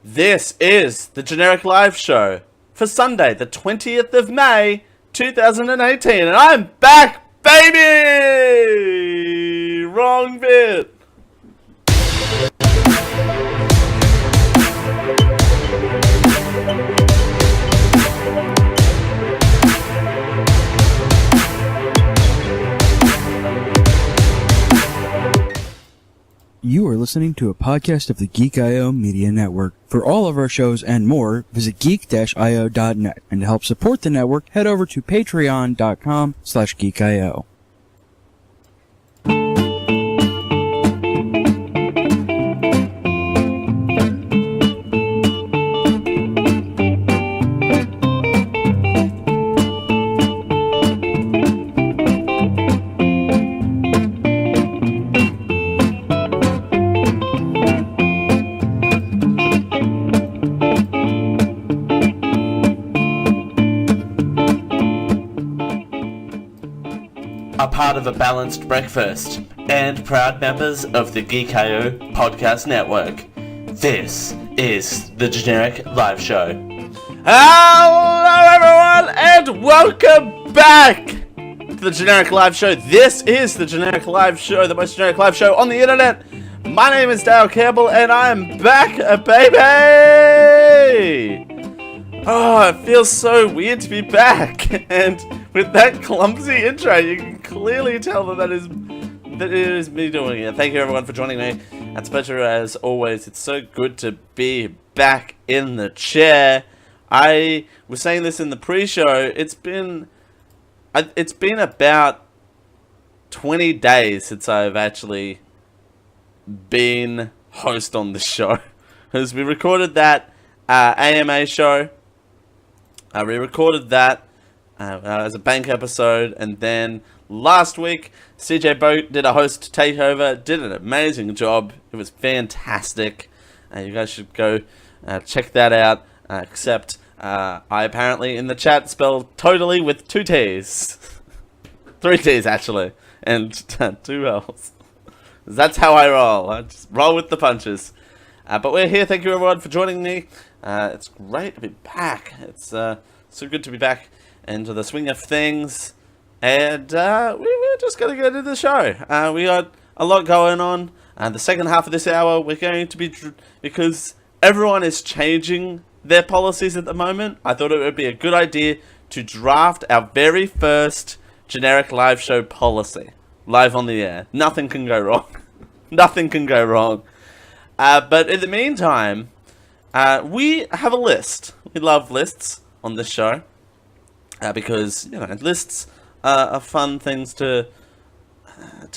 This is the Generic Live Show for Sunday, the 20th of May, 2018, and I'm back, baby! Wrong bit. You are listening to a podcast of the Geek.io Media Network. For all of our shows and more, visit geek-io.net. And to help support the network, head over to patreon.com/geekio. Are part of a balanced breakfast and proud members of the Geek.io podcast network. This is the Generic Live Show. Hello everyone and welcome back to the Generic Live Show. This is the Generic Live Show, the most generic live show on the internet. My name is Dale Campbell and I'm back, baby! Oh, it feels so weird to be back, and with that clumsy intro, you can clearly tell that it is me doing it. Thank you everyone for joining me. It's a pleasure as always. It's so good to be back in the chair. I was saying this in the pre-show. It's been about 20 days since I've actually been host on the show, because we recorded that AMA show. I re-recorded that as a bank episode, and then last week CJ Boat did a host takeover, did an amazing job. It was fantastic. You guys should go check that out. Except I apparently in the chat spelled totally with 2 T's. 3 T's actually, and 2 L's. That's how I roll. I just roll with the punches. But we're here. Thank you everyone for joining me. It's great to be back. It's so good to be back into the swing of things. And we're just going to get into the show. We got a lot going on. The second half of this hour, we're going to be... because everyone is changing their policies at the moment, I thought it would be a good idea to draft our very first generic live show policy. Live on the air. Nothing can go wrong. Nothing can go wrong. But in the meantime... we have a list. We love lists on this show because, you know, lists are fun things to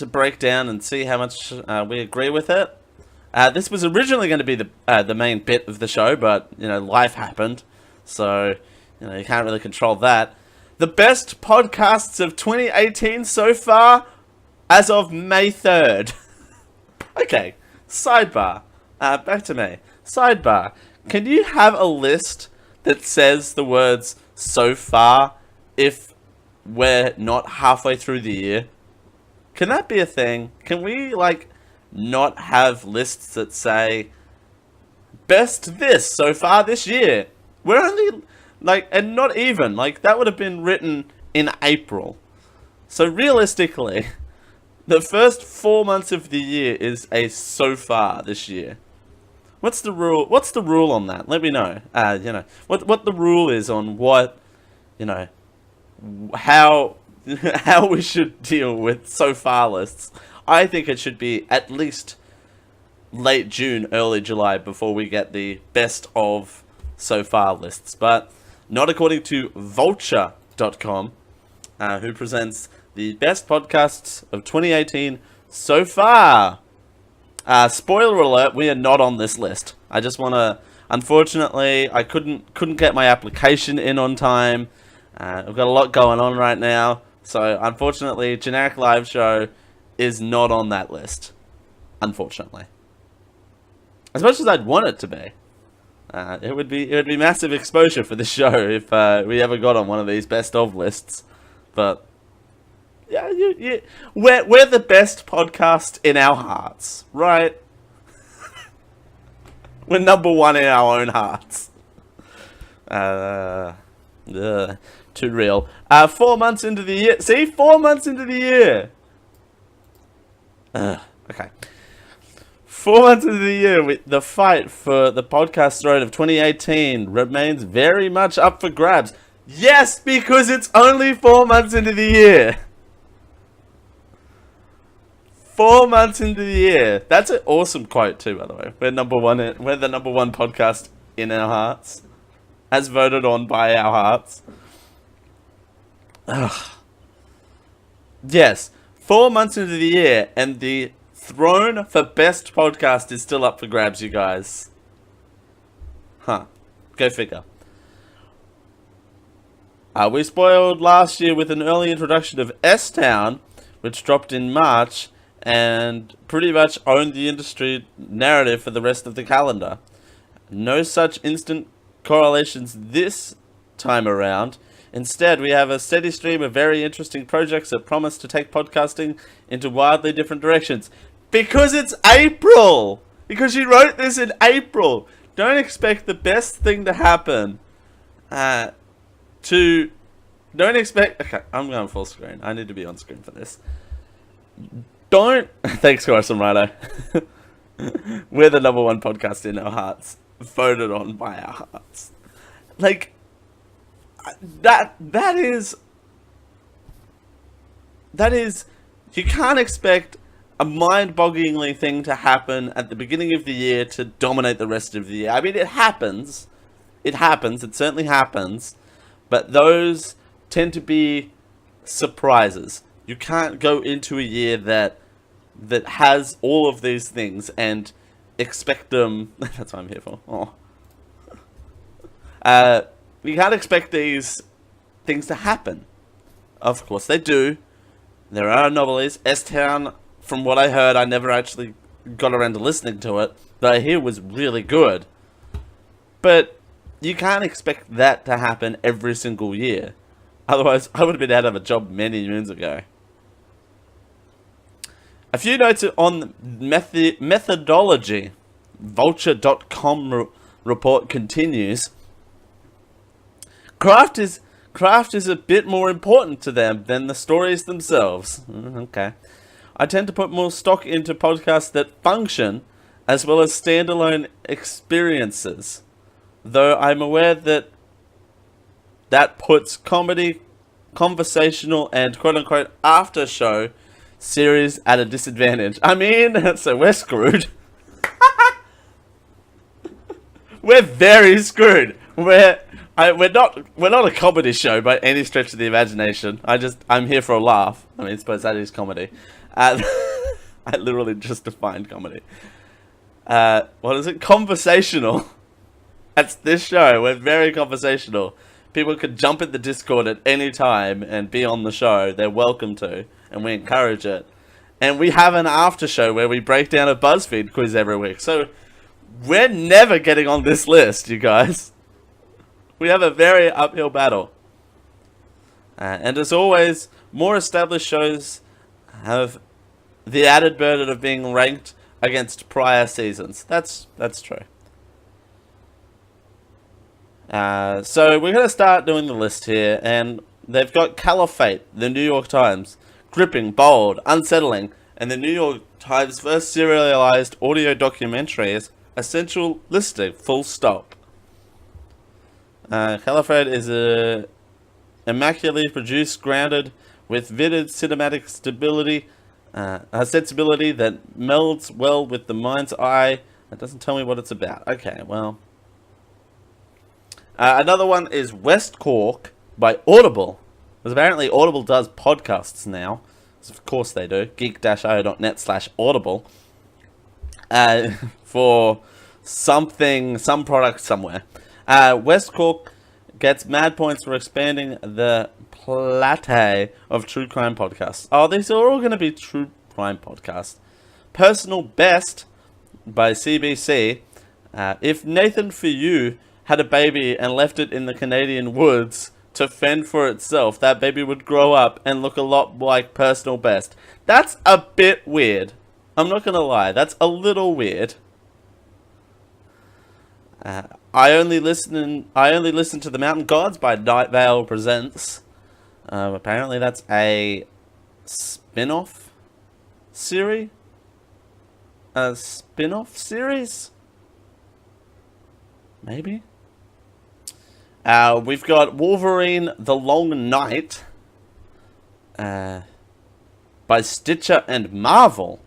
break down and see how much we agree with it. This was originally going to be the main bit of the show, but, you know, life happened, so, you know, you can't really control that. The best podcasts of 2018 so far as of May 3rd. Okay, sidebar. Back to me. Sidebar. Can you have a list that says the words "so far" if we're not halfway through the year? Can that be a thing? Can we, like, not have lists that say "best this so far this year"? We're only, like, and not even, like, that would have been written in April. So realistically, the first 4 months of the year is a "so far" this year. What's the rule? What's the rule on that? Let me know. You know, what the rule is on what, you know, how we should deal with so far lists. I think it should be at least late June, early July before we get the best of so far lists. But not according to Vulture.com, who presents the best podcasts of 2018 so far. Spoiler alert, we are not on this list. I just want to... Unfortunately, I couldn't get my application in on time. I've got a lot going on right now. So, unfortunately, Generic Live Show is not on that list. Unfortunately. As much as I'd want it to be. It would be massive exposure for the show if we ever got on one of these best of lists. But... yeah, we're the best podcast in our hearts, right? We're number one in our own hearts. Too real. 4 months into the year. See? 4 months into the year. Okay. 4 months into the year, the fight for the podcast throne of 2018 remains very much up for grabs. Yes, because it's only 4 months into the year. 4 months into the year. That's an awesome quote too, by the way. We're the number one podcast in our hearts, as voted on by our hearts. Ugh. Yes, 4 months into the year, and the throne for best podcast is still up for grabs, you guys. Huh. Go figure. We spoiled last year with an early introduction of S-Town, which dropped in March, and pretty much owned the industry narrative for the rest of the calendar. No such instant correlations this time around. Instead, we have a steady stream of very interesting projects that promise to take podcasting into wildly different directions. Because it's April! Because you wrote this in April! Don't expect the best thing to happen. Don't expect... Okay, I'm going full screen. I need to be on screen for this. Thanks, Carson Rhino. We're the number one podcast in our hearts. Voted on by our hearts. Like... That is, you can't expect a mind-bogglingly thing to happen at the beginning of the year to dominate the rest of the year. I mean, it happens, it certainly happens, but those tend to be surprises. You can't go into a year that has all of these things and expect them, that's what I'm here for, you can't expect these things to happen. Of course they do. There are anomalies. S-Town, from what I heard, I never actually got around to listening to it, but I hear was really good. But you can't expect that to happen every single year. Otherwise, I would have been out of a job many moons ago. A few notes on methodology. Vulture.com report continues. Craft is a bit more important to them than the stories themselves. Okay. I tend to put more stock into podcasts that function, as well as standalone experiences. Though I'm aware that puts comedy, conversational, and quote-unquote after-show series at a disadvantage. I mean, so we're screwed. We're very screwed. We're not a comedy show by any stretch of the imagination. I'm here for a laugh. I mean, I suppose that is comedy. I literally just defined comedy. What is it? Conversational. That's this show. We're very conversational. People can jump in the Discord at any time and be on the show. They're welcome to, and we encourage it. And we have an after show where we break down a BuzzFeed quiz every week. So we're never getting on this list, you guys. We have a very uphill battle. And as always, more established shows have the added burden of being ranked against prior seasons. That's true. So we're going to start doing the list here, and they've got Caliphate, the New York Times, gripping, bold, unsettling, and the New York Times' first serialized audio documentary is essential listening, full stop. Caliphate is a immaculately produced, grounded, with vivid cinematic stability, a sensibility that melds well with the mind's eye. It doesn't tell me what it's about. Okay, well. Another one is West Cork by Audible. Because apparently Audible does podcasts now. So of course they do. geek-io.net/audible. For some product somewhere. West Cork gets mad points for expanding the plate of true crime podcasts. Oh, these are all going to be true crime podcasts. Personal Best by CBC. If Nathan For You had a baby and left it in the Canadian woods to fend for itself, that baby would grow up and look a lot like Personal Best. That's a bit weird. I'm not going to lie. That's a little weird. I only listen to the Mountain Gods by Night Vale Presents. Apparently that's a spin-off series. A spin-off series? Maybe? We've got Wolverine The Long Night by Stitcher and Marvel.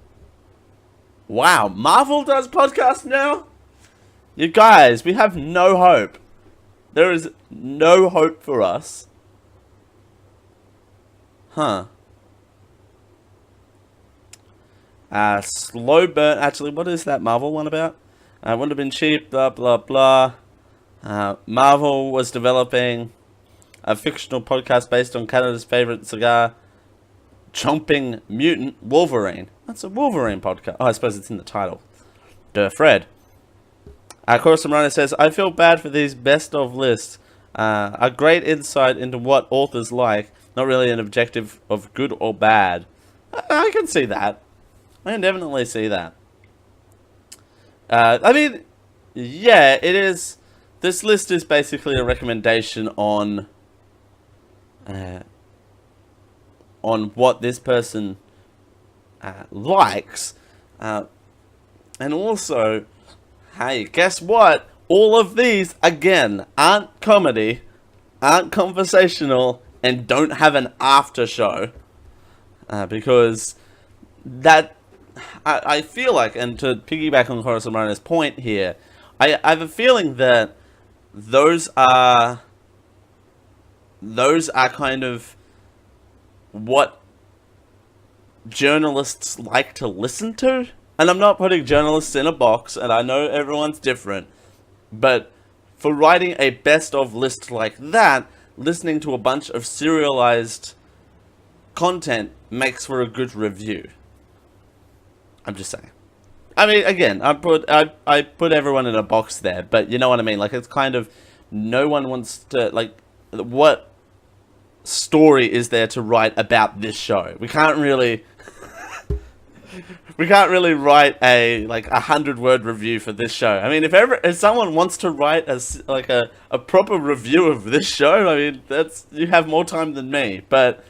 Wow, Marvel does podcasts now? You guys, we have no hope. There is no hope for us. Huh. Slow burn. Actually, what is that Marvel one about? Wouldn't have been cheap, blah, blah, blah. Marvel was developing a fictional podcast based on Canada's favorite cigar, Chomping Mutant Wolverine. That's a Wolverine podcast. Oh, I suppose it's in the title. Duh, Fred. Coruscant Runner says, I feel bad for these best of lists. A great insight into what authors like, not really an objective of good or bad. I can see that. I can definitely see that. I mean, yeah, it is. This list is basically a recommendation on what this person likes, and also, hey, guess what? All of these again aren't comedy, aren't conversational, and don't have an after show, because that. I feel like, and to piggyback on Horace Morano's point here, I have a feeling that those are kind of what journalists like to listen to. And I'm not putting journalists in a box, and I know everyone's different, but for writing a best of list like that, listening to a bunch of serialized content makes for a good review. I'm just saying. I mean, again, I put everyone in a box there, but you know what I mean? Like, it's kind of, no one wants to, like, what story is there to write about this show? We can't really write a, like, 100-word review for this show. I mean, if someone wants to write a proper review of this show, I mean, you have more time than me, but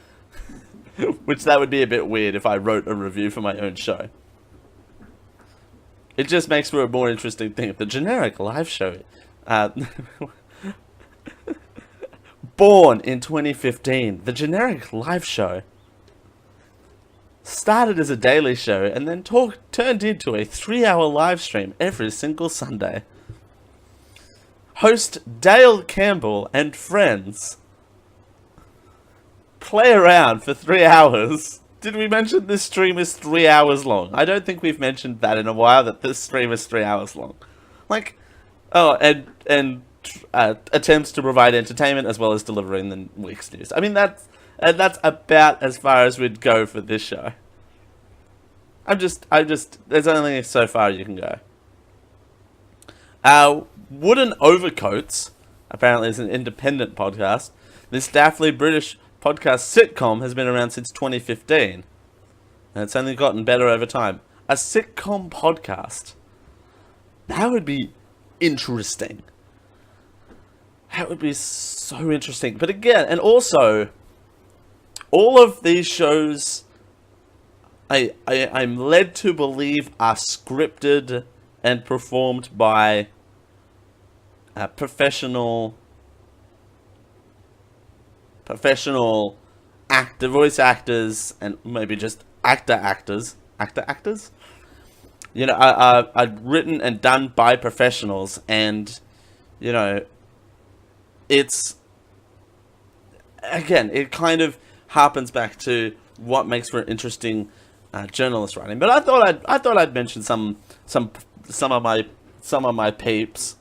which that would be a bit weird if I wrote a review for my own show. It just makes for a more interesting thing. The generic live show. Born in 2015, the generic live show started as a daily show and then turned into a 3-hour live stream every single Sunday. Host Dale Campbell and friends play around for 3 hours. Did we mention this stream is 3 hours long? I don't think we've mentioned that in a while, that this stream is 3 hours long. Like, oh, and attempts to provide entertainment as well as delivering the week's news. I mean, that's about as far as we'd go for this show. There's only so far you can go. Wooden Overcoats, apparently is an independent podcast. This daftly British podcast sitcom has been around since 2015. And it's only gotten better over time. A sitcom podcast. That would be interesting. That would be so interesting. But again, and also, all of these shows, I'm led to believe, are scripted and performed by professional voice actors, and maybe just actors. You know, are written and done by professionals, and you know, it's, again, it kind of harpens back to what makes for interesting journalist writing. But I thought I'd mention some of my peeps,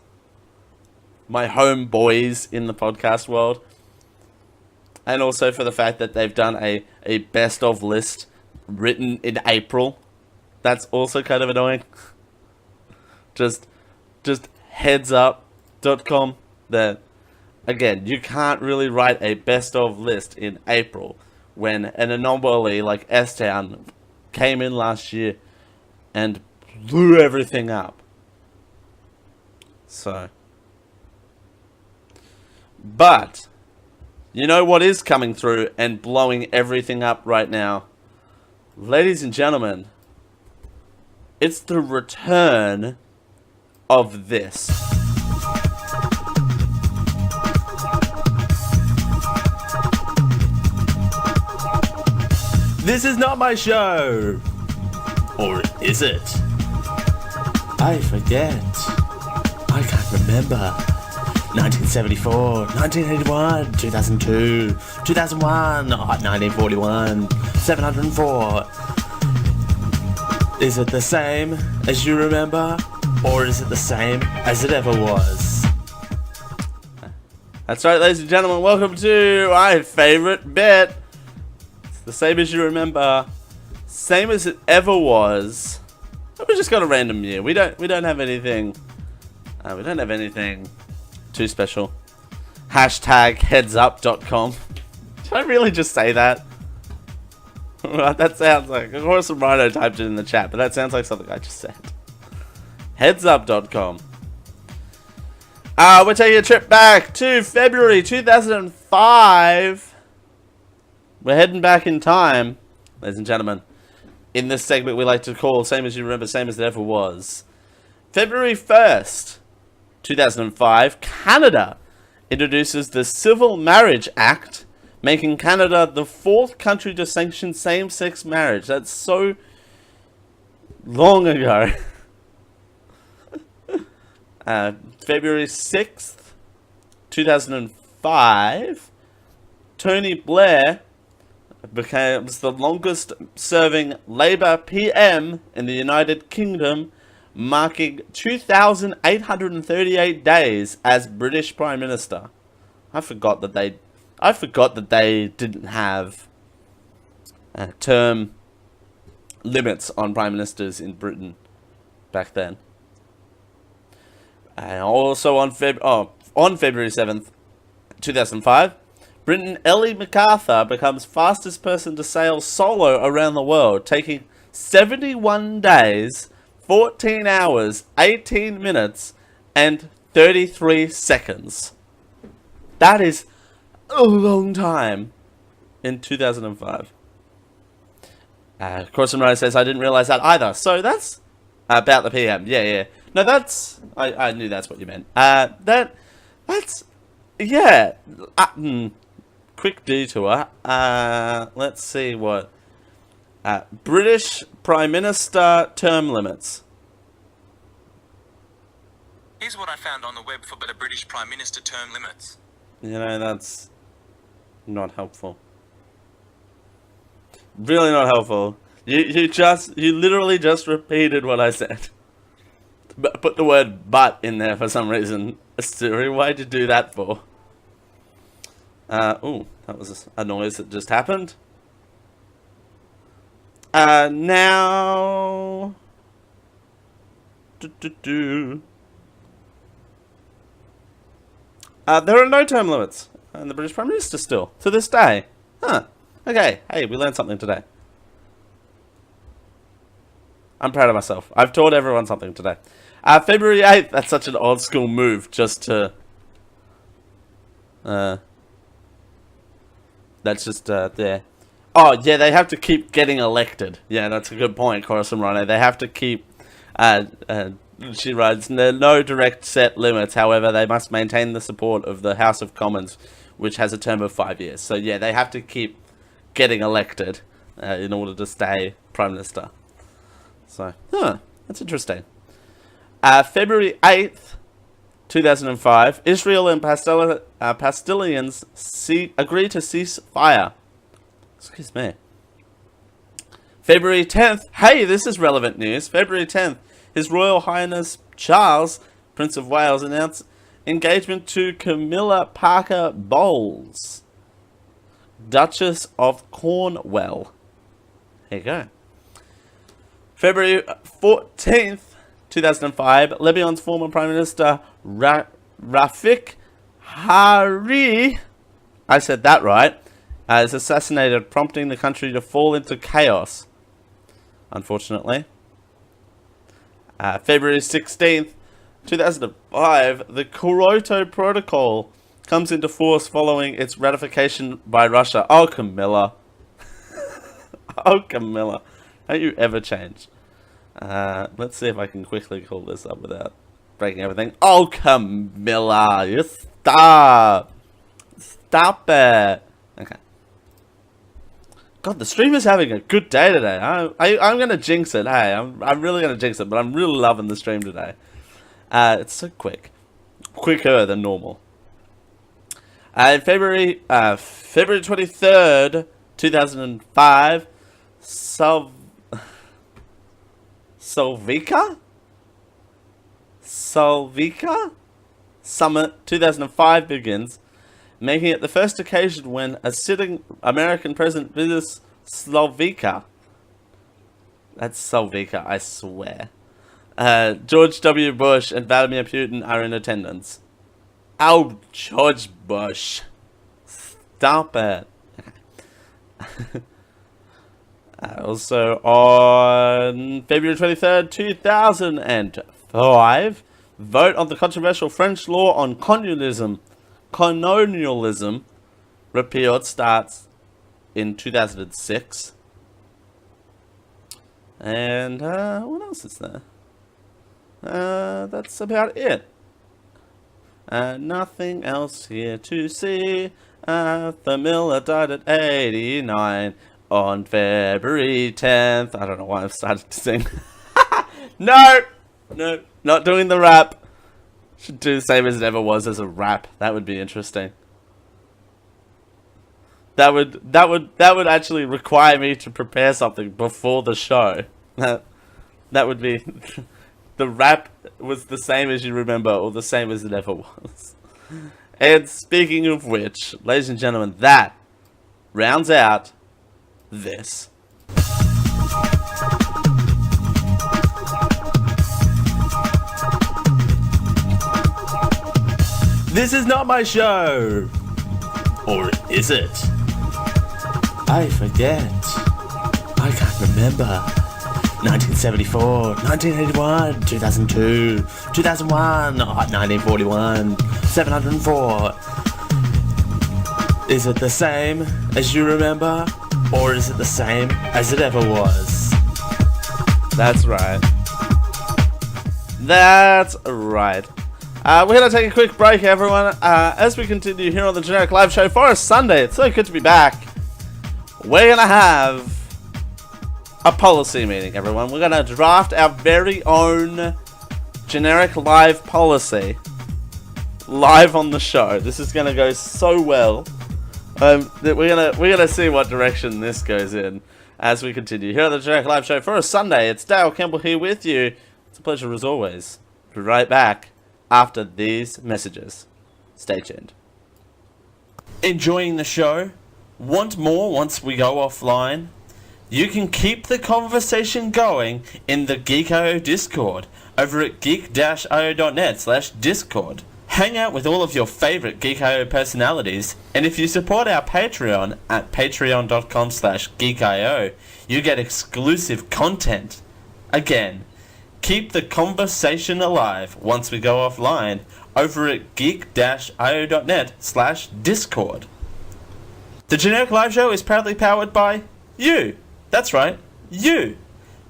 my homeboys in the podcast world. And also for the fact that they've done a best of list written in April. That's also kind of annoying. Just headsup.com. That, again, you can't really write a best of list in April when an anomaly like S-Town came in last year and blew everything up. So, but you know what is coming through and blowing everything up right now? Ladies and gentlemen, it's the return of this. This is not my show! Or is it? I forget. I can't remember. 1974, 1981, 2002, 2001, 1941, 704. Is it the same as you remember? Or is it the same as it ever was? That's right, ladies and gentlemen, welcome to my favorite bit. It's the same as you remember, same as it ever was. We just got a random year. We don't have anything. We don't have anything too special. Hashtag headsup.com. Did I really just say that? That sounds like, of course, Rhino typed it in the chat, but that sounds like something I just said. Headsup.com. We're taking a trip back to February 2005. We're heading back in time, ladies and gentlemen. In this segment we like to call Same As You Remember, Same As It Ever Was. February 1st, 2005, Canada introduces the Civil Marriage Act, making Canada the 4th country to sanction same-sex marriage. That's so long ago. February 6th, 2005, Tony Blair becomes the longest serving Labour PM in the United Kingdom, marking 2,838 days as British Prime Minister. I forgot that they didn't have term limits on Prime Ministers in Britain back then. And also on February 7th, 2005, Britain Ellie MacArthur becomes fastest person to sail solo around the world, taking 71 days, 14 hours, 18 minutes, and 33 seconds. That is a long time in 2005. Corson Rose says, I didn't realize that either. So that's about the PM. Yeah. No, that's... I knew that's what you meant. That's... Yeah. Quick detour. Let's see what... British Prime Minister term limits. Here's what I found on the web for better British Prime Minister term limits. You know, that's not helpful. Really not helpful. You literally just repeated what I said. Put the word "but" in there for some reason. Siri, why'd you do that for? Ooh, that was a noise that just happened. Now... there are no term limits. And the British Prime Minister still, to this day. Huh. Okay, hey, we learned something today. I'm proud of myself. I've taught everyone something today. February 8th, that's such an old school move, just to... that's just, there. Oh, yeah, they have to keep getting elected. Yeah, that's a good point, Corus and Rhino. They have to keep... she writes, there are no direct set limits, however, they must maintain the support of the House of Commons, which has a term of 5 years. So, yeah, they have to keep getting elected in order to stay Prime Minister. So, that's interesting. February 8th, 2005, Israel and Palestinians agree to cease fire. Excuse me. February 10th, hey, this is relevant news. February 10th, His Royal Highness Charles, Prince of Wales, announced engagement to Camilla Parker Bowles, Duchess of Cornwall. There you go. February 14th, 2005, Lebanon's former Prime Minister Rafik Hariri, I said that right, is assassinated, prompting the country to fall into chaos, unfortunately. February 16th, 2005, the Kyoto Protocol comes into force following its ratification by Russia. Oh, Camilla. Oh, Camilla. Don't you ever change. Let's see if I can quickly call this up without breaking everything. Oh, Camilla. You stop. Stop it. Okay. God, the stream is having a good day today. I'm going to jinx it. Hey, I'm really going to jinx it, but I'm really loving the stream today. It's so quick. Quicker than normal. February 23rd, 2005, Salvika Summit 2005 begins, making it the first occasion when a sitting American president visits Slovakia. That's Salvika, I swear. George W. Bush and Vladimir Putin are in attendance. Oh, George Bush. Stop it. Also, on February 23rd, 2005, vote on the controversial French law on colonialism repealed starts in 2006. And, what else is there? That's about it. Nothing else here to see. Arthur Miller died at 89 on February 10th. I don't know why I've started to sing. No, not doing the rap. Should do the same as it ever was as a rap. That would be interesting. That would actually require me to prepare something before the show. That would be the rap was the same as you remember, or the same as it ever was. And speaking of which, ladies and gentlemen, that rounds out this. This is not my show! Or is it? I forget. I can't remember. 1974, 1981, 2002, 2001, 1941, 704. Is it the same as you remember? Or is it the same as it ever was? That's right. That's right. We're going to take a quick break, everyone. As we continue here on the Generic Live Show for a Sunday, it's so good to be back. We're going to have a policy meeting, everyone. We're going to draft our very own Generic Live policy live on the show. This is going to go so well. We're gonna see what direction this goes in as we continue here on the Generic Live Show for a Sunday. It's Dale Campbell here with you. It's a pleasure as always. Be right back after these messages. Stay tuned. Enjoying the show? Want more once we go offline? You can keep the conversation going in the Geek.io Discord over at geek-io.net/discord. Hang out with all of your favorite Geek.io personalities, and if you support our Patreon at patreon.com/geek.io, you get exclusive content. Again, keep the conversation alive once we go offline over at geek-io.net/discord. The Generic Live Show is proudly powered by you. That's right, you.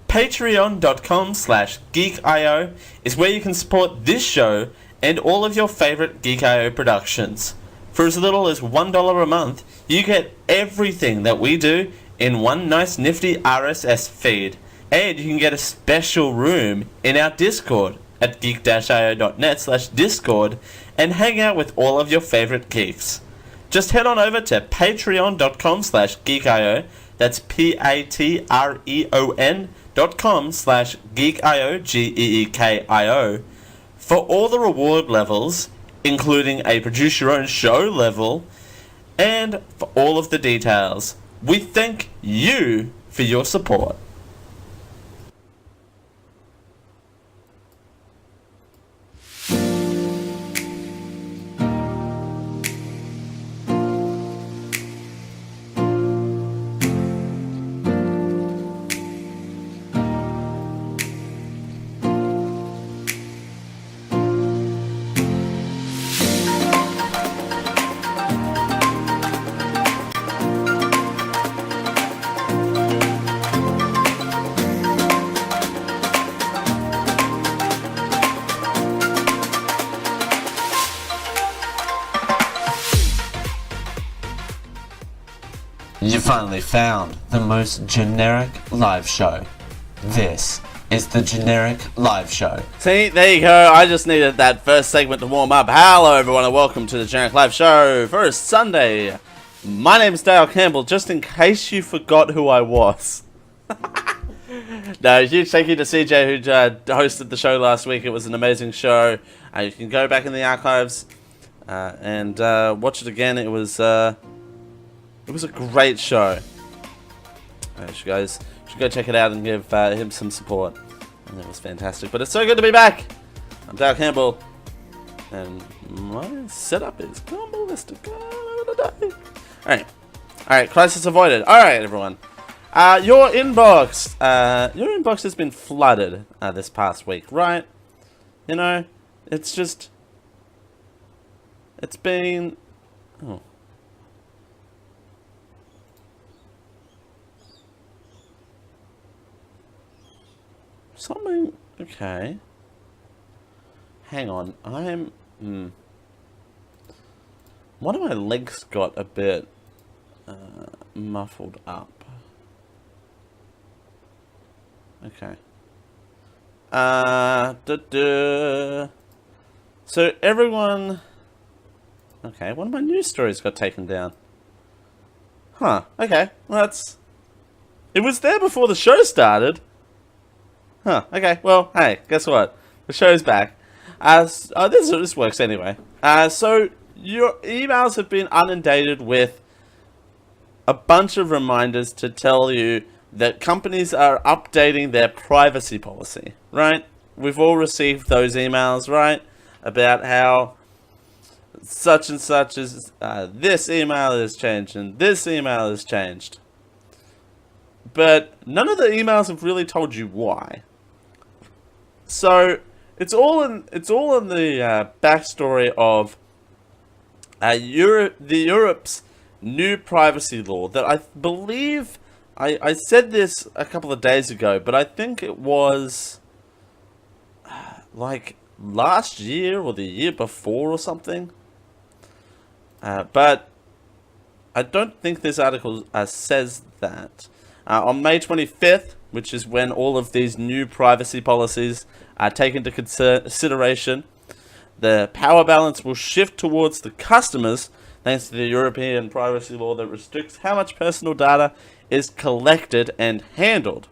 Patreon.com/geek.io is where you can support this show and all of your favorite Geek.io productions. For as little as $1 a month, you get everything that we do in one nice nifty RSS feed. And you can get a special room in our Discord at geek-io.net/discord and hang out with all of your favorite geeks. Just head on over to patreon.com/geek.io. That's patreon.com/geek.io, GEEKIO. For all the reward levels, including a produce your own show level, and for all of the details. We thank you for your support. You finally found the most generic live show. This is the Generic Live Show. See, there you go. I just needed that first segment to warm up. Hello, everyone, and welcome to the Generic Live Show for Sunday. My name's Dale Campbell, just in case you forgot who I was. No, huge thank you to CJ who hosted the show last week. It was an amazing show. You can go back in the archives and watch it again. It was a great show. You guys should go check it out and give him some support. And it was fantastic. But it's so good to be back. I'm Dale Campbell, and my setup is Campbellistic today. Alright, crisis avoided. Alright, everyone. Your inbox has been flooded this past week, right? You know, it's been... Oh. Something... Okay. Hang on, one of my legs got a bit muffled up. Okay. So everyone... Okay, one of my news stories got taken down. Huh, okay. Well, it was there before the show started. Huh, okay. Well, hey, guess what? The show's back. This works anyway. So your emails have been inundated with a bunch of reminders to tell you that companies are updating their privacy policy, right? We've all received those emails, right? About how such and such is, this email has changed and this email has changed. But none of the emails have really told you why. So it's all in the backstory of Europe's new privacy law that I believe I said this a couple of days ago, but I think it was like last year or the year before or something. But I don't think this article says that. On May 25th, which is when all of these new privacy policies are taken into consideration, the power balance will shift towards the customers thanks to the European privacy law that restricts how much personal data is collected and handled.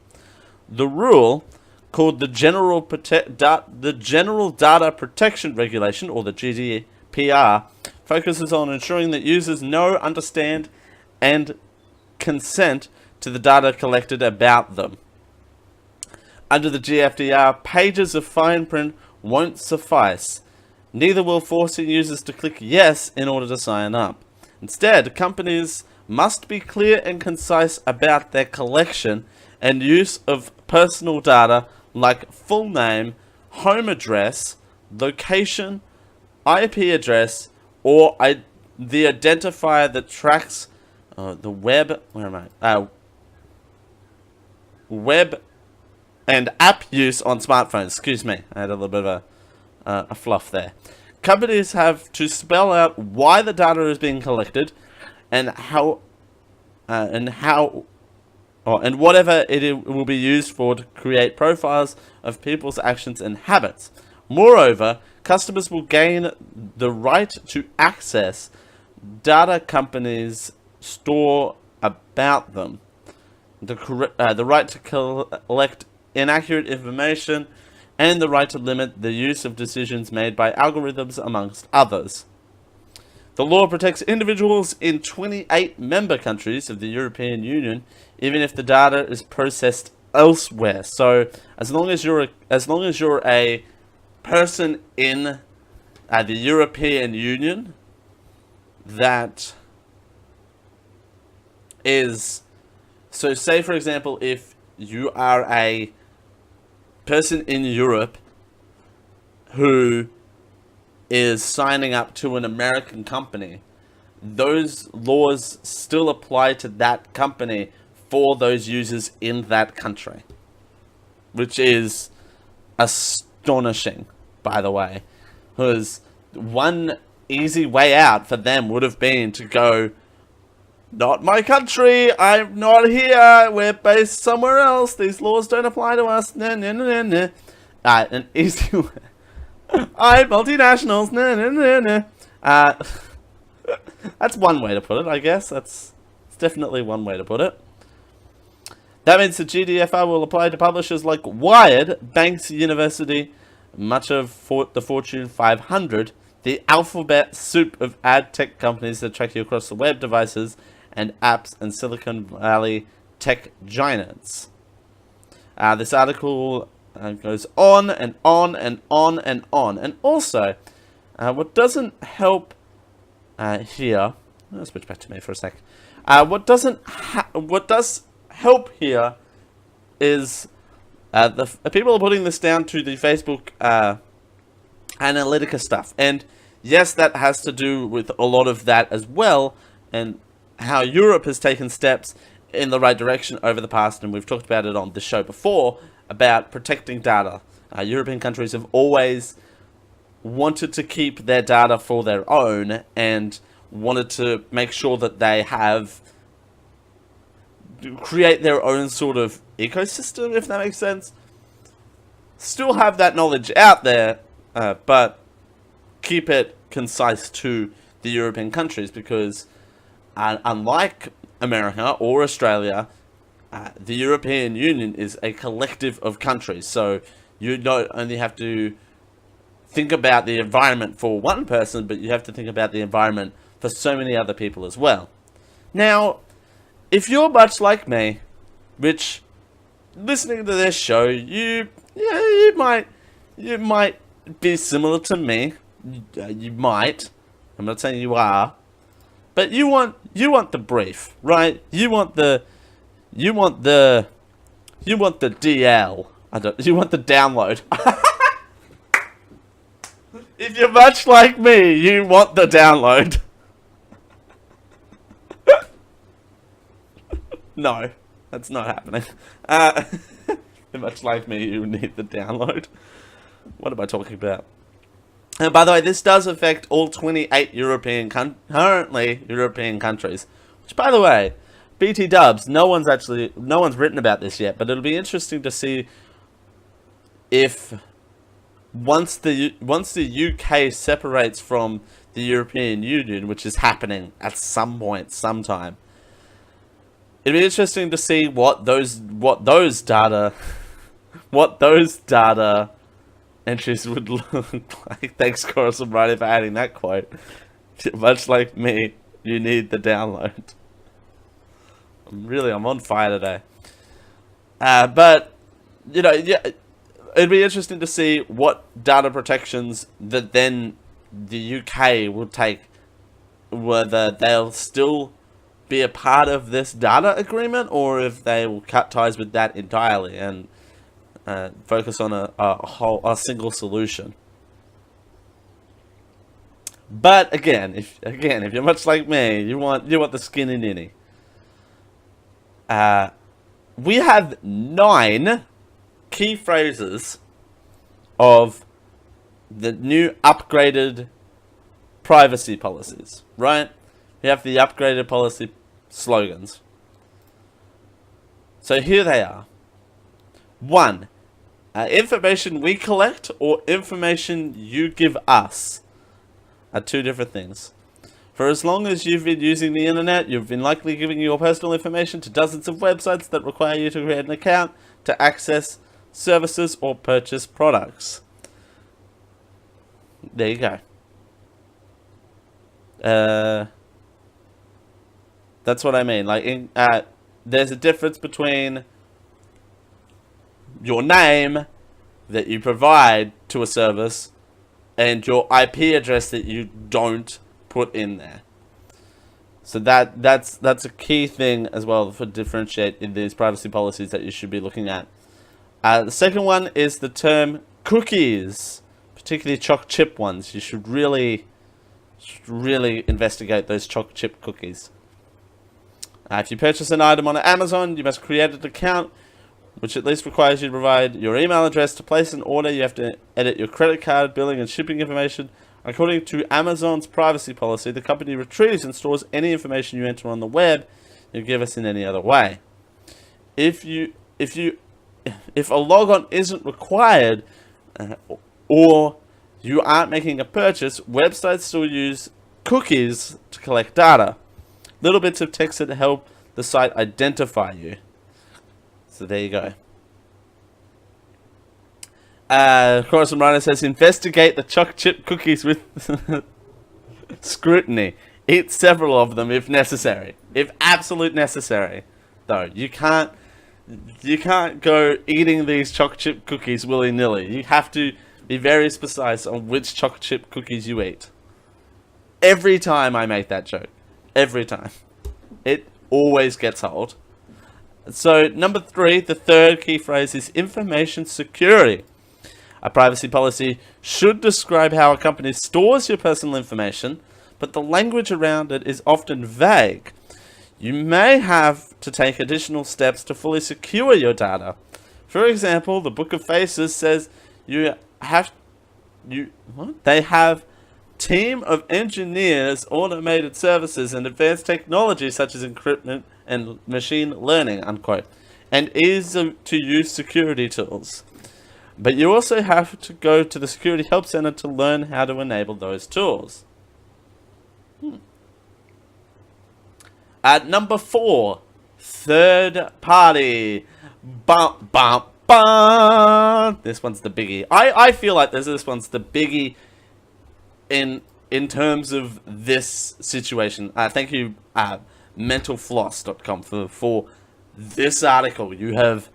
The rule, called the General Data Protection Regulation, or the GDPR, focuses on ensuring that users know, understand, and consent to the data collected about them. Under the GDPR, pages of fine print won't suffice. Neither will forcing users to click yes in order to sign up. Instead, companies must be clear and concise about their collection and use of personal data like full name, home address, location, IP address, or the identifier that tracks the web. Where am I? Web and app use on smartphones. Excuse me, I had a little bit of a fluff there. Companies have to spell out why the data is being collected and and whatever it will be used for to create profiles of people's actions and habits. Moreover, customers will gain the right to access data companies store about them, the right to collect inaccurate information, and the right to limit the use of decisions made by algorithms, amongst others. The law protects individuals in 28 member countries of the European Union, even if the data is processed elsewhere. So, as long as you're a person in the European Union that is, so say for example, if you are a person in Europe who is signing up to an American company, those laws still apply to that company for those users in that country, which is astonishing, by the way, because one easy way out for them would have been to go Not my country. I'm not here. We're based somewhere else. These laws don't apply to us. Nah, nah, nah, nah. An easy way. I'm multinationals. Nah, nah, nah, nah. That's one way to put it, I guess. It's definitely one way to put it. That means the GDFR will apply to publishers like Wired, Banks University, much of the Fortune 500, the alphabet soup of ad tech companies that track you across the web devices and apps, and Silicon Valley tech giants. This article goes on and on and on and on. And also, what doesn't help here... I'll switch back to me for a sec. What does help here is the people are putting this down to the Facebook Analytica stuff. And yes, that has to do with a lot of that as well, and how Europe has taken steps in the right direction over the past, and we've talked about it on the show before, about protecting data. European countries have always wanted to keep their data for their own, and wanted to make sure that they create their own sort of ecosystem, if that makes sense. Still have that knowledge out there, but keep it concise to the European countries, because unlike America or Australia, the European Union is a collective of countries. So you don't only have to think about the environment for one person, but you have to think about the environment for so many other people as well. Now, if you're much like me, which listening to this show, you might be similar to me. You might. I'm not saying you are. But you want the brief, right? You want the DL. You want the download. If you're much like me, you want the download. No, that's not happening. Much like me, you need the download. What am I talking about? And by the way, this does affect all 28 currently European countries. Which, by the way, BT dubs, no one's written about this yet, but it'll be interesting to see if once the UK separates from the European Union, which is happening at some point, sometime. It'd be interesting to see what those data entries would look like. Thanks, Coruscant Righty, for adding that quote. Much like me, you need the download. I'm on fire today. But yeah, it'd be interesting to see what data protections that then the UK will take, whether they'll still be a part of this data agreement, or if they will cut ties with that entirely and focus on a single solution. But again, if you're much like me, you want the skinny ninny. We have 9 key phrases of the new upgraded privacy policies, right? We have the upgraded policy slogans. So here they are. 1. Information we collect or information you give us are 2 different things. For as long as you've been using the internet, you've been likely giving your personal information to dozens of websites that require you to create an account to access services or purchase products. There you go. That's what I mean. Like, there's a difference between your name that you provide to a service and your IP address that you don't put in there. So that's a key thing as well for differentiate in these privacy policies that you should be looking at. The second one is the term cookies, particularly choc chip ones. You should really investigate those choc chip cookies. If you purchase an item on Amazon, you must create an account, which at least requires you to provide your email address. To place an order, you have to edit your credit card, billing, and shipping information. According to Amazon's privacy policy, the company retrieves and stores any information you enter on the web you give us in any other way. If a logon isn't required, or you aren't making a purchase, websites still use cookies to collect data. Little bits of text that help the site identify you. So there you go. Coruscant Rhino says, investigate the choc chip cookies with scrutiny. Eat several of them if necessary. If absolute necessary, though. You can't go eating these choc chip cookies willy-nilly. You have to be very precise on which choc chip cookies you eat. Every time I make that joke. Every time. It always gets old. So, number 3, the third key phrase is information security. A privacy policy should describe how a company stores your personal information, but the language around it is often vague. You may have to take additional steps to fully secure your data. For example, the Book of Faces says they have team of engineers, automated services, and advanced technology such as encryption and machine learning, unquote, and easy to use security tools. But you also have to go to the Security Help Center to learn how to enable those tools. At number 4, third party. Bum, bum, bum. This one's the biggie. I feel like this one's the biggie in terms of this situation. Thank you, mentalfloss.com for this article. You have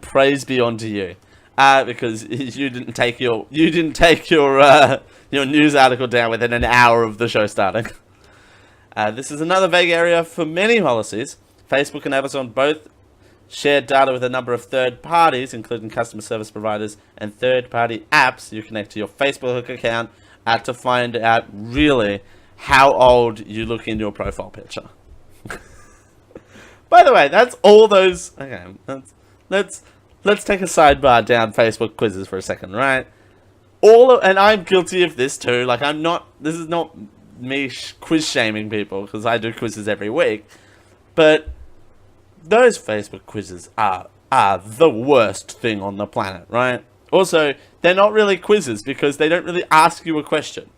praise be unto you, because you didn't take your news article down within an hour of the show starting. This is another vague area for many policies. Facebook and Amazon both share data with a number of third parties, including customer service providers and third-party apps you connect to your Facebook account to find out really how old you look in your profile picture. By the way, that's all those. Okay, let's take a sidebar down Facebook quizzes for a second, right? And I'm guilty of this too. Like, this is not me quiz shaming people, because I do quizzes every week, but those Facebook quizzes are the worst thing on the planet, right? Also, they're not really quizzes because they don't really ask you a question.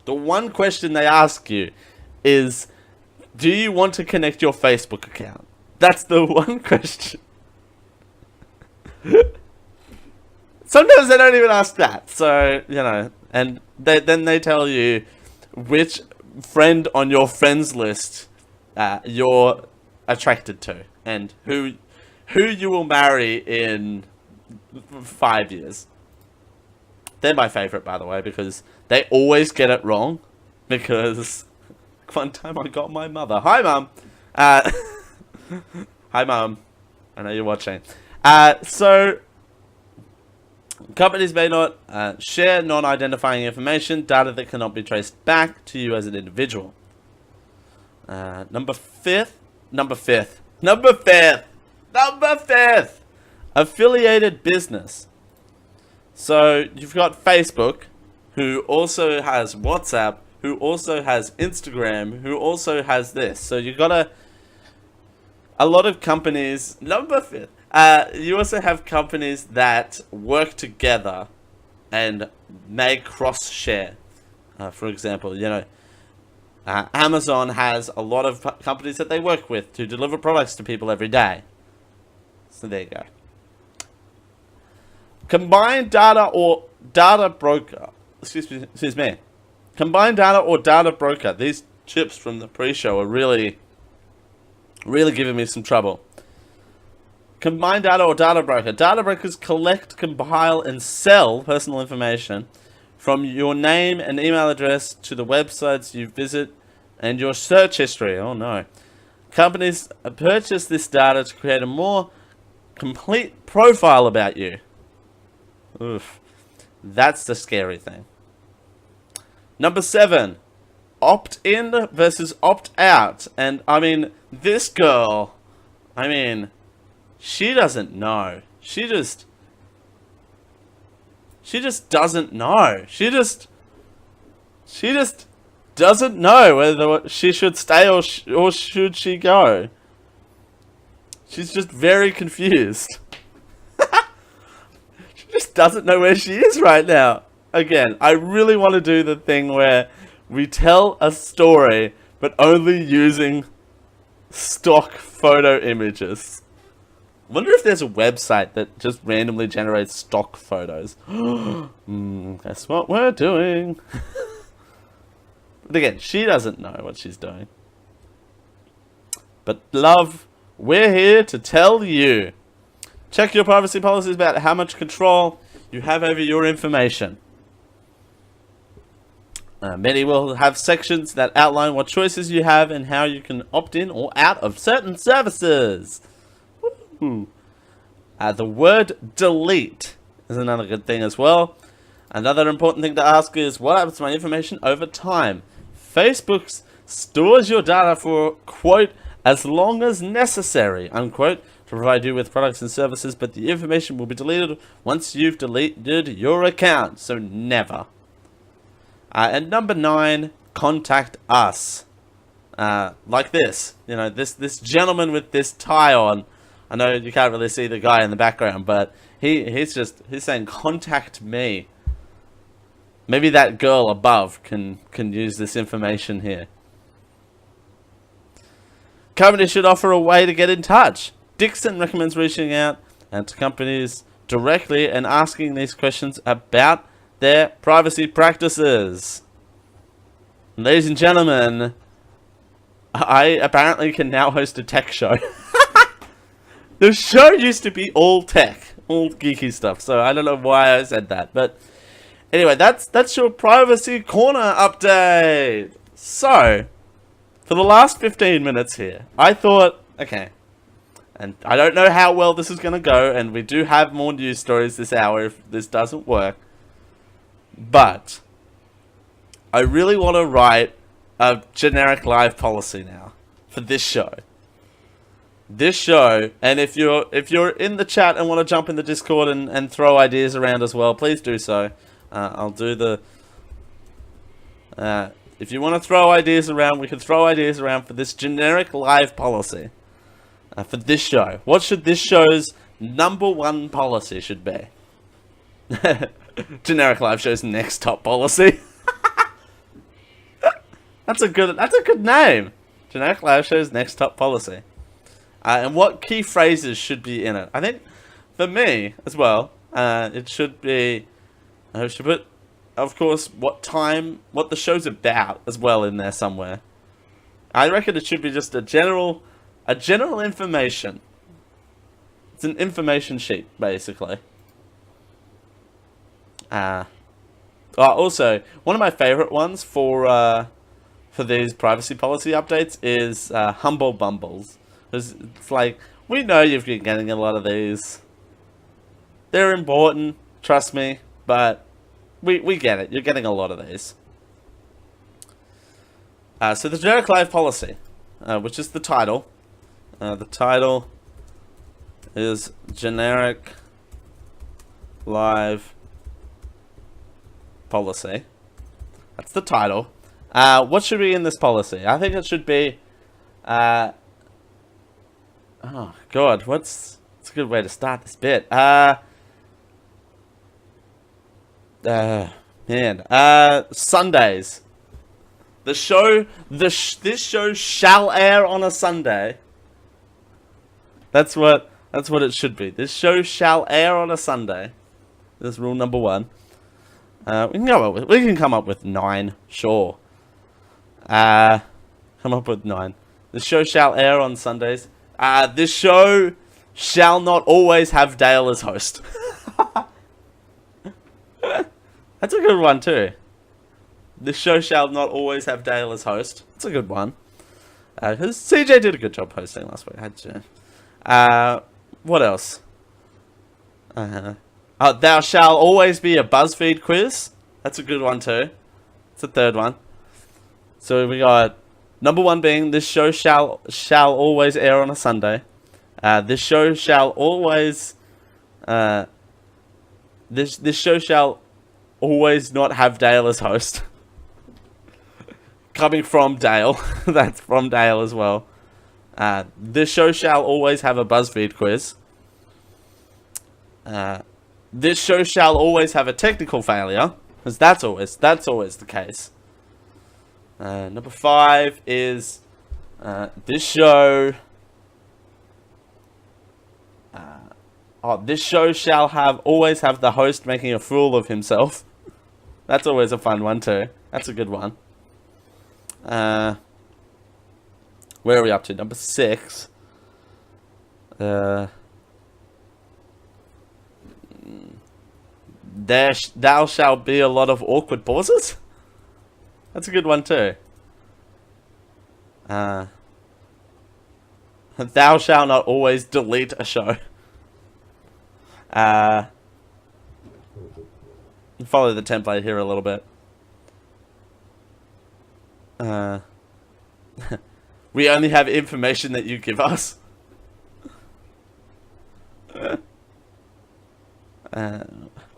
The one question they ask you is, do you want to connect your Facebook account? That's the one question. Sometimes they don't even ask that. So, and then they tell you which friend on your friends list you're attracted to, and who you will marry in 5 years. They're my favorite, by the way, because they always get it wrong. Because one time I got my mother. Hi, Mum. Hi, Mum. I know you're watching. So, companies may not share non-identifying information, data that cannot be traced back to you as an individual. Number fifth. Affiliated business. So, you've got Facebook, who also has WhatsApp, who also has Instagram, who also has this. So, you've got a lot of companies. Number 5. You also have companies that work together and may cross-share. For example, Amazon has a lot of companies that they work with to deliver products to people every day. So there you go. Combined data or data broker. Excuse me. Combined data or data broker. These chips from the pre-show are really giving me some trouble. Combined data or data broker. Data brokers collect, compile, and sell personal information from your name and email address to the websites you visit and your search history. Oh no. Companies purchase this data to create a more complete profile about you. Oof. That's the scary thing. Number 7. Opt-in versus opt-out. And, this girl, she doesn't know. She just She just doesn't know. She just doesn't know whether she should stay or should she go. She's just very confused. She just doesn't know where she is right now. Again, I really want to do the thing where we tell a story, but only using stock photo images. I wonder if there's a website that just randomly generates stock photos. That's what we're doing. But again, she doesn't know what she's doing. But love, we're here to tell you. Check your privacy policies about how much control you have over your information. Many will have sections that outline what choices you have and how you can opt in or out of certain services. Woo. The word delete is another good thing as well. Another important thing to ask is, what happens to my information over time? Facebook stores your data for, quote, as long as necessary, unquote, to provide you with products and services, but the information will be deleted once you've deleted your account, so never. And number 9, contact us. Like this, you know, this gentleman with this tie on. I know you can't really see the guy in the background, but he's saying contact me. Maybe that girl above can use this information here. Companies should offer a way to get in touch. Dixon recommends reaching out to companies directly and asking these questions about their privacy practices. Ladies and gentlemen, I apparently can now host a tech show. The show used to be all tech, all geeky stuff, so I don't know why I said that, but anyway, that's your privacy corner update. So, for the last 15 minutes here, I thought, okay, and I don't know how well this is going to go, and we do have more news stories this hour if this doesn't work, but I really want to write a generic live policy now for this show. This show, and if you're in the chat and want to jump in the Discord and throw ideas around as well, please do so. I'll do the... if you want to throw ideas around, we can throw ideas around for this generic live policy. For this show. What should this show's #1 policy should be? Generic live show's next top policy. That's a good name. Generic live show's next top policy. And what key phrases should be in it? I think, for me, as well, it should be... I should put, of course, what the show's about, as well, in there somewhere. I reckon it should be just a general information. It's an information sheet, basically. Also, one of my favorite ones for these privacy policy updates is Humble Bumbles. It's like, we know you've been getting a lot of these. They're important, trust me, but we get it. You're getting a lot of these. So the generic live policy, which is the title. The title is generic live policy. That's the title. What should be in this policy? I think it should be... oh, God, that's a good way to start this bit. Sundays. This show shall air on a Sunday. That's what it should be. This show shall air on a Sunday. This is rule number 1. We can come up with 9, sure. Come up with 9. The show shall air on Sundays. This show shall not always have Dale as host. That's a good one too. This show shall not always have Dale as host. That's a good one. Because CJ did a good job hosting last week. What else? Thou shall always be a BuzzFeed quiz. That's a good one too. It's the 3rd one. So we got number 1 being this show shall always air on a Sunday. This show shall always This show shall always not have Dale as host. Coming from Dale. That's from Dale as well. This show shall always have a BuzzFeed quiz. This show shall always have a technical failure, because that's always the case. Number 5 is this show. This show shall always have the host making a fool of himself. That's always a fun one too. That's a good one. Where are we up to? Number 6. Thou shall be a lot of awkward pauses. That's a good one too. Thou shall not always delete a show. Follow the template here a little bit. We only have information that you give us.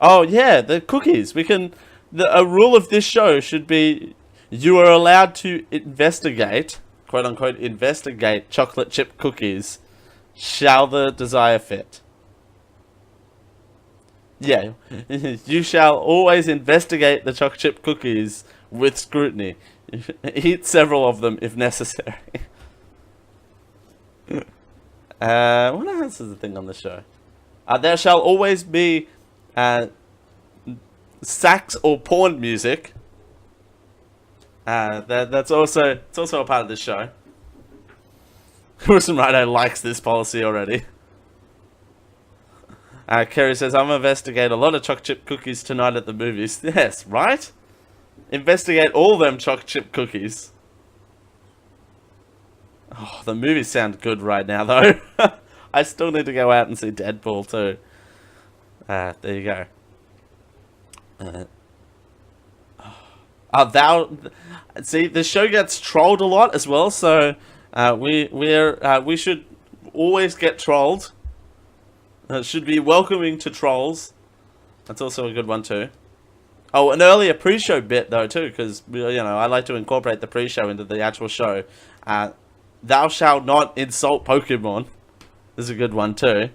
Oh yeah, the cookies. A rule of this show should be you are allowed to investigate, quote unquote, investigate chocolate chip cookies, shall the desire fit. Yeah, you shall always investigate the chocolate chip cookies with scrutiny. Eat several of them if necessary. What else is the thing on the show? There shall always be sax or porn music. It's also a part of the show. Wilson Rido likes this policy already. Kerry says, I'm gonna investigate a lot of chocolate chip cookies tonight at the movies. Yes, right? Investigate all them chocolate chip cookies. Oh, the movies sound good right now, though. I still need to go out and see Deadpool, too. There you go. See, the show gets trolled a lot as well, so we should always get trolled. Should be welcoming to trolls. That's also a good one too. Oh, an earlier pre-show bit though too, because I like to incorporate the pre-show into the actual show. Thou shalt not insult Pokemon. This is a good one too.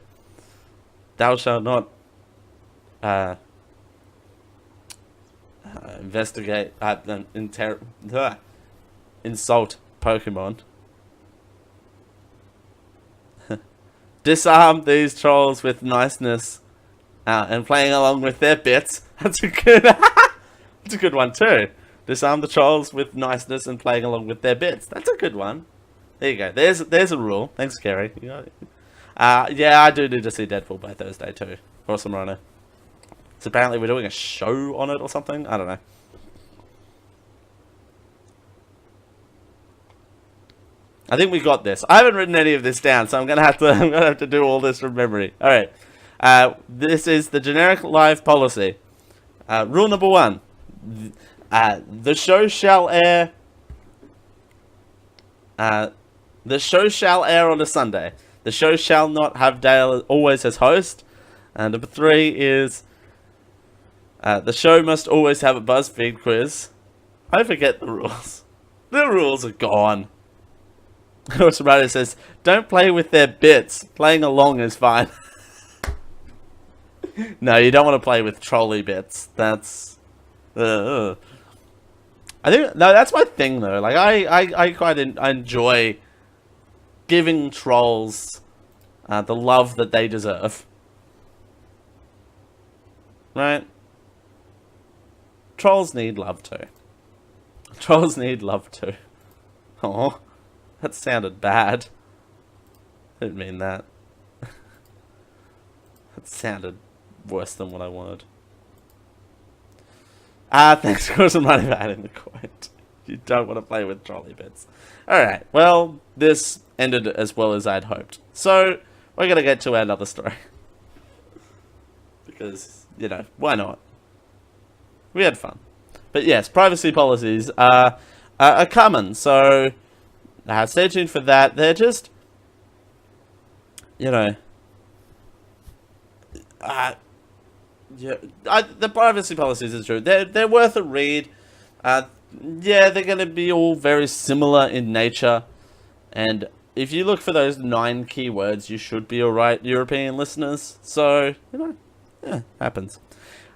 Thou shalt not investigate insult Pokemon. Disarm these trolls with niceness and playing along with their bits. That's a good one too. Disarm the trolls with niceness and playing along with their bits. That's a good one. There you go. There's a rule. Thanks, Kerry. Yeah, I do need to see Deadpool by Thursday too. Awesome, Rhino. So apparently we're doing a show on it or something. I don't know. I think we got this. I haven't written any of this down, so I'm gonna have to do all this from memory. All right. This is the generic live policy. Rule number 1: the show shall air. The show shall air on a Sunday. The show shall not have Dale always as host. And number 3 is the show must always have a BuzzFeed quiz. I forget the rules. The rules are gone. Somebody says, don't play with their bits. Playing along is fine. No, you don't want to play with trolley bits. That's... I think... No, that's my thing, though. Like, I quite enjoy giving trolls the love that they deserve. Right? Trolls need love, too. Trolls need love, too. Aww. That sounded bad. I didn't mean that. That sounded worse than what I wanted. Thanks for some money for adding the comment. You don't want to play with trolley bits. Alright, well, this ended as well as I'd hoped. So, we're going to get to another story. Because, why not? We had fun. But yes, privacy policies are common, so... stay tuned for that. They're just, Yeah, the privacy policies is true. They're worth a read. Yeah, they're going to be all very similar in nature. And if you look for those 9 keywords, you should be alright, European listeners. So, yeah, happens.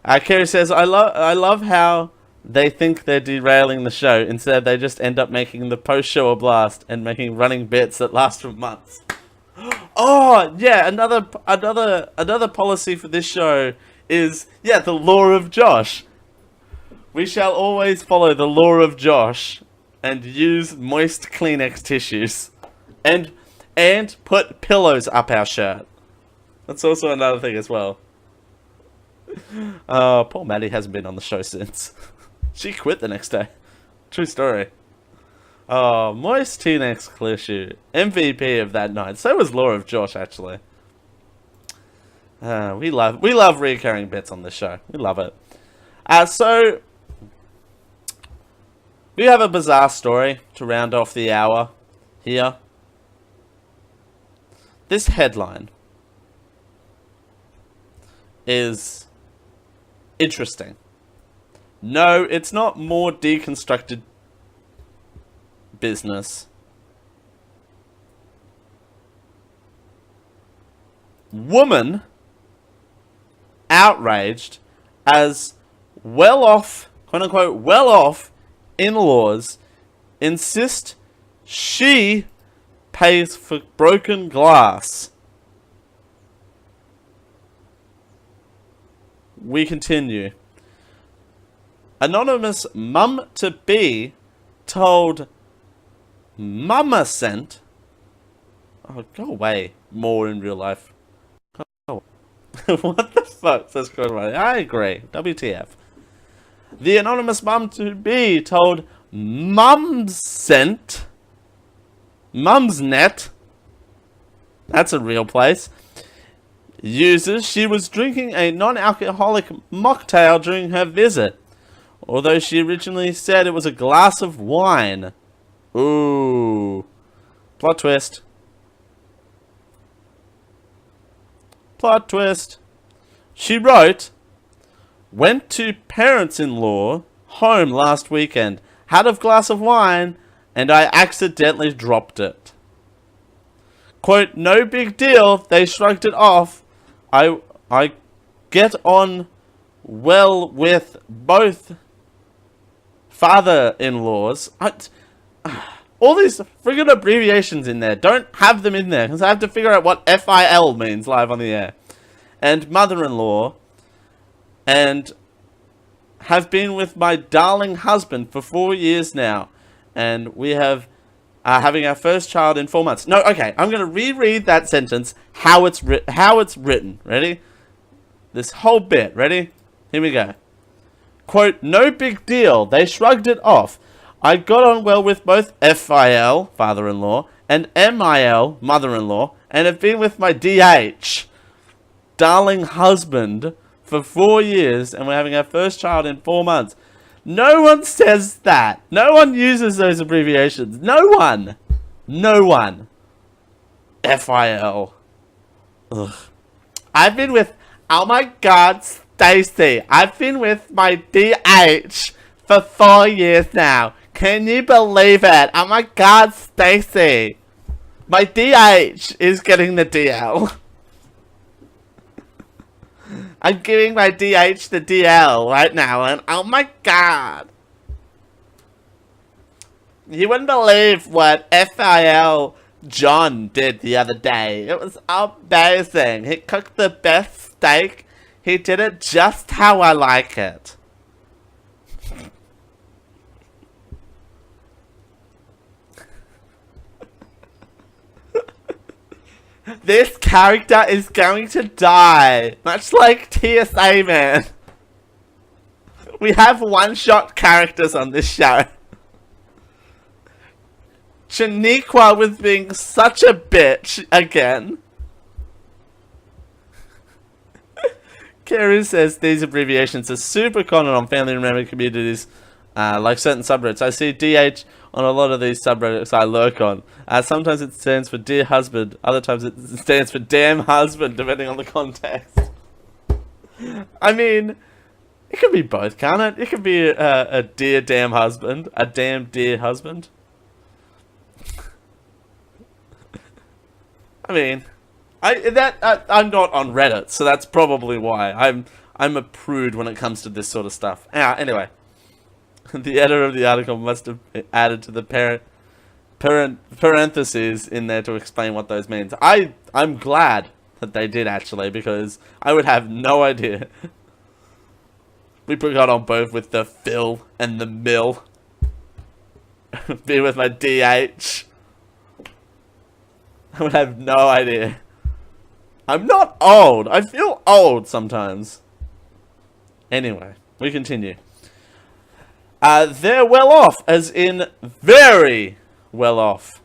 Kerry says, I love how they think they're derailing the show. Instead, they just end up making the post-show a blast and making running bits that last for months. Oh, yeah, another policy for this show is, the law of Josh. We shall always follow the law of Josh and use moist Kleenex tissues. And put pillows up our shirt. That's also another thing as well. Poor Maddie hasn't been on the show since. She quit the next day. True story. Oh, moist Kleenex tissue. MVP of that night. So was Law of Josh, actually. We love recurring bits on this show. We love it. So we have a bizarre story to round off the hour here. This headline is interesting. No, it's not more deconstructed business. Woman outraged as well-off, quote-unquote, well-off in-laws insist she pays for broken glass. We continue. Anonymous mum-to-be told Mama sent... Oh, go away. More in real life. Oh. What the fuck? Says Coronavirus. I agree. WTF. The anonymous mum-to-be told Mumsnet. That's a real place. Users she was drinking a non-alcoholic mocktail during her visit, although she originally said it was a glass of wine. Ooh. Plot twist. Plot twist. She wrote, went to parents-in-law home last weekend, had a glass of wine, and I accidentally dropped it. Quote, no big deal, they shrugged it off. I get on well with both father-in-laws. All these friggin' abbreviations in there. Don't have them in there, because I have to figure out what FIL means live on the air. And mother-in-law. And have been with my darling husband for 4 years now. And we have having our first child in 4 months. No, okay, I'm going to reread that sentence, how it's written. Ready? This whole bit. Ready? Here we go. Quote, no big deal. They shrugged it off. I got on well with both FIL, father-in-law, and MIL, mother-in-law, and have been with my DH, darling husband, for 4 years, and we're having our first child in 4 months. No one says that. No one uses those abbreviations. No one. No one. FIL. Ugh. I've been with, oh my god, Stacy. I've been with my DH for 4 years now. Can you believe it? Oh my god, Stacy. My DH is getting the DL. I'm giving my DH the DL right now, and oh my god. You wouldn't believe what FIL John did the other day. It was amazing. He cooked the best steak. He did it just how I like it. This character is going to die. Much like TSA Man. We have one-shot characters on this show. Shaniqua was being such a bitch again. Kerry says these abbreviations are super common on family-remembered communities, like certain subreddits. I see DH on a lot of these subreddits I lurk on. Sometimes it stands for dear husband, other times it stands for damn husband, depending on the context. I mean, it could be both, can't it? It could be a dear damn husband, a damn dear husband. I mean, I'm not on Reddit, so that's probably why. I'm a prude when it comes to this sort of stuff. Anyway, the editor of the article must have added to the parentheses in there to explain what those means. I'm glad that they did, actually, because I would have no idea. We got on both with the Phil and the Mill. Be with my DH. I would have no idea. I'm not old. I feel old sometimes. Anyway, we continue. They're well off, as in very well off.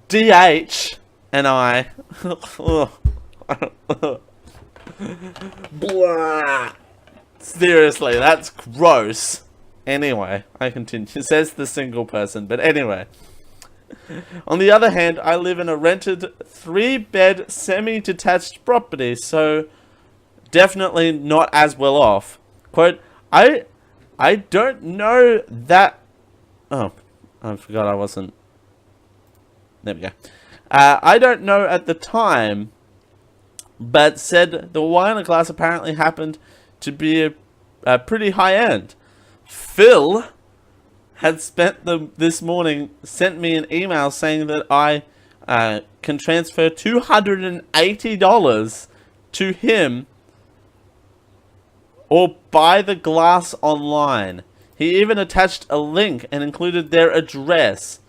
DH and I. Blah. Seriously, that's gross. Anyway, I continue. It says the single person, but anyway. On the other hand, I live in a rented 3-bed semi-detached property, so definitely not as well off. Quote, I don't know that... Oh, I forgot I wasn't... There we go. I don't know at the time, but said the wine and glass apparently happened to be a pretty high end. Phil had this morning sent me an email saying that I can transfer $280 to him or buy the glass online. He even attached a link and included their address.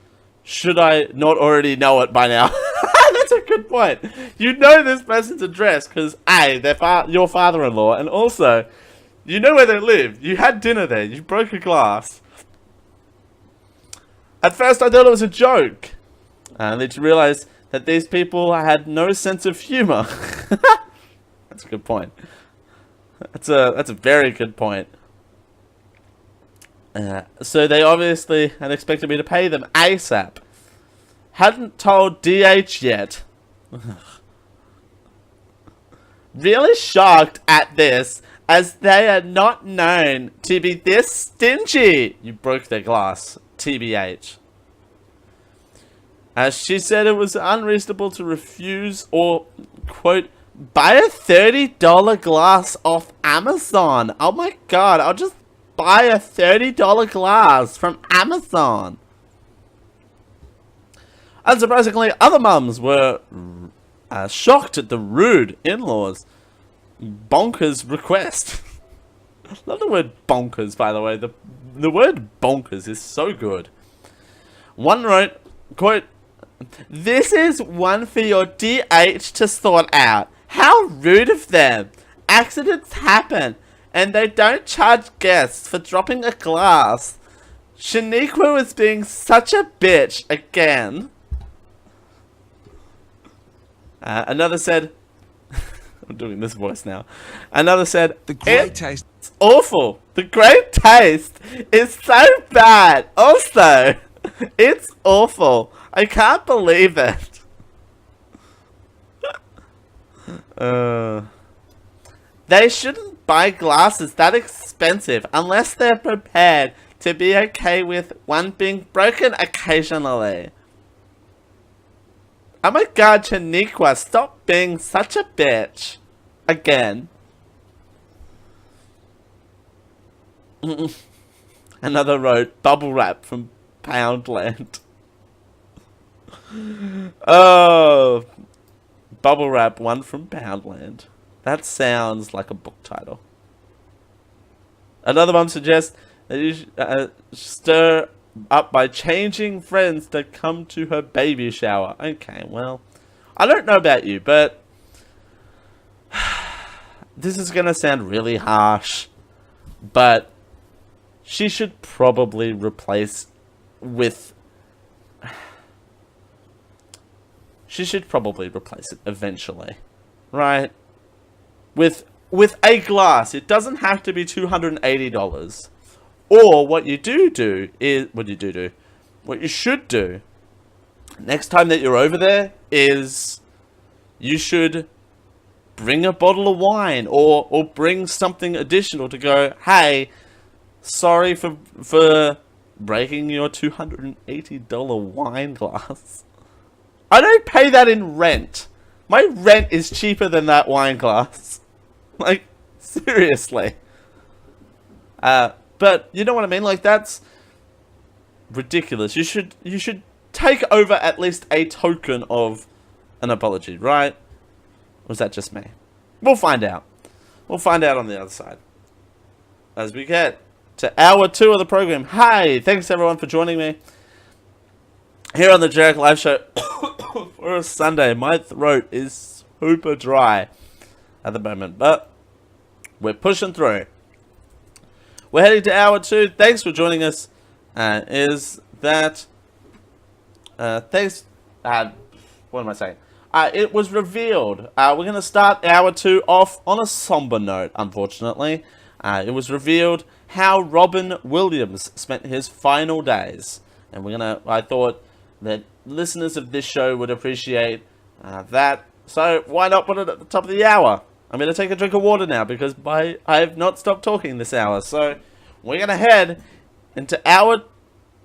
Should I not already know it by now? That's a good point. You know this person's address because A, they're your father-in-law, and also you know where they live. You had dinner there. You broke a glass. At first I thought it was a joke. Only to realize that these people had no sense of humor. That's a good point. That's a very good point. So they obviously had expected me to pay them ASAP. Hadn't told DH yet. Really shocked at this, as they are not known to be this stingy. You broke their glass. TBH. As she said, it was unreasonable to refuse or, quote, buy a $30 glass off Amazon. Oh my god, I'll just buy a $30 glass from Amazon. Unsurprisingly, other mums were shocked at the rude in-laws. Bonkers request. I love the word bonkers, by the way. The word bonkers is so good. One wrote, quote, "This is one for your DH to sort out. How rude of them. Accidents happen, and they don't charge guests for dropping a glass. Shaniqua was being such a bitch again." Another said, I'm doing this voice now. Another said, The great taste. It's awful. The great taste is so bad. Also, it's awful. I can't believe it. They shouldn't buy glasses that expensive unless they're prepared to be okay with one being broken occasionally. Oh my god, Chaniqua, stop being such a bitch. Again. Another wrote, bubble wrap from Poundland. Oh, bubble wrap, one from Poundland. That sounds like a book title. Another one suggests that you stir up by changing friends to come to her baby shower. Okay, well, I don't know about you, but this is gonna sound really harsh, but she should probably replace with... She should probably replace it eventually, right? With a glass. It doesn't have to be $280. Or what you do is... What you should do next time that you're over there is you should bring a bottle of wine or bring something additional to go, hey, sorry for breaking your $280 wine glass. I don't pay that in rent. My rent is cheaper than that wine glass. Like, seriously. But you know what I mean? Like, that's ridiculous. You should take over at least a token of an apology, right? Or was that just me? We'll find out. We'll find out on the other side. As we get to hour 2 of the program. Hi, thanks everyone for joining me here on the Jarek Live Show for a Sunday. My throat is super dry at the moment, but we're pushing through. We're heading to hour 2. Thanks for joining us. Thanks. What am I saying? It was revealed. We're going to start hour 2 off on a somber note, unfortunately. It was revealed how Robin Williams spent his final days. And I thought that listeners of this show would appreciate that. So why not put it at the top of the hour? I'm going to take a drink of water now because I have not stopped talking this hour. So we're going to head into hour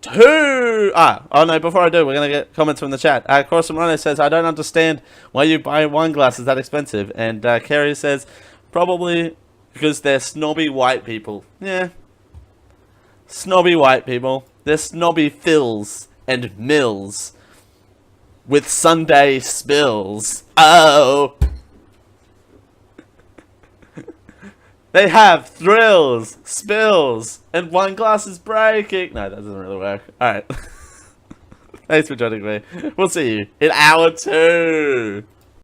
2. Oh no, before I do, we're going to get comments from the chat. Corson Rano says, I don't understand why you buy wine glasses that expensive. And Kerry says, probably because they're snobby white people. Yeah. Snobby white people. They're snobby Phils and Mills with Sunday spills. Oh. They have thrills, spills, and wine glasses breaking. No, that doesn't really work. Alright. Thanks for joining me. We'll see you in hour 2.